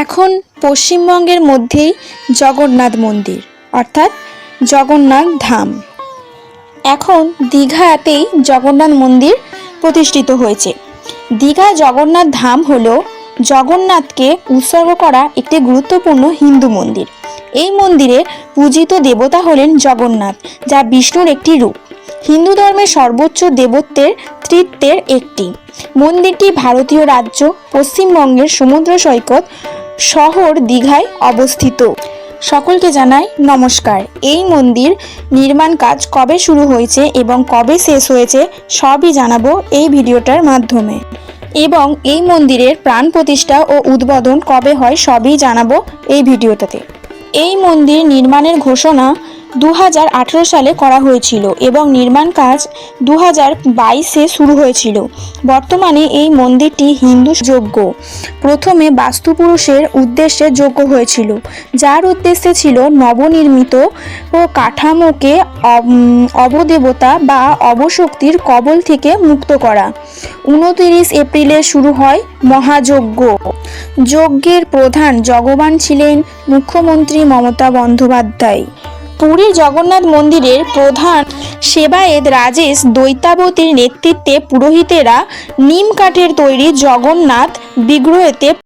এখন পশ্চিমবঙ্গের মধ্যেই জগন্নাথ মন্দির অর্থাৎ জগন্নাথ ধাম। এখন দীঘাতেই জগন্নাথ মন্দির প্রতিষ্ঠিত হয়েছে। দীঘা জগন্নাথ ধাম হলো জগন্নাথকে উৎসর্গ করা একটি গুরুত্বপূর্ণ হিন্দু মন্দির। এই মন্দিরে পূজিত দেবতা হলেন জগন্নাথ, যা বিষ্ণুর একটি রূপ। হিন্দু ধর্মের সর্বোচ্চ দেবত্বের তৃতীয়ের একটি। মন্দিরটি ভারতীয় রাজ্য পশ্চিমবঙ্গের সমুদ্র সৈকত শহর দীঘায় অবস্থিত। সকলকে জানাই নমস্কার। এই মন্দির নির্মাণ কাজ কবে শুরু হয়েছে এবং কবে শেষ হয়েছে সবই জানাবো এই ভিডিওটার মাধ্যমে, এবং এই মন্দিরের প্রাণ প্রতিষ্ঠা ও উদ্বোধন কবে হয় সবই জানাবো এই ভিডিওটাতে। এই মন্দির নির্মাণের ঘোষণা 2018 সালে করা হয়েছিল এবং নির্মাণ কাজ 2022-এ শুরু হয়েছিল। বর্তমানে এই মন্দিরটি হিন্দু যজ্ঞ প্রথমে বাস্তুপুরুষের উদ্দেশ্যে যজ্ঞ হয়েছিল, যার উদ্দেশ্যে ছিল নবনির্মিত ও কাঠামোকে অবদেবতা বা অবশক্তির কবল থেকে মুক্ত করা। 29 এপ্রিলে শুরু হয় মহাযজ্ঞ। যজ্ঞের প্রধান যজ্ঞবান ছিলেন মুখ্যমন্ত্রী মমতা বন্দ্যোপাধ্যায়। পুরীর জগন্নাথ মন্দিরের প্রধান সেবায়েত রাজেশ দৈতাবতীর নেতৃত্বে পুরোহিতেরা নিম কাঠের তৈরি জগন্নাথ বিগ্রহতে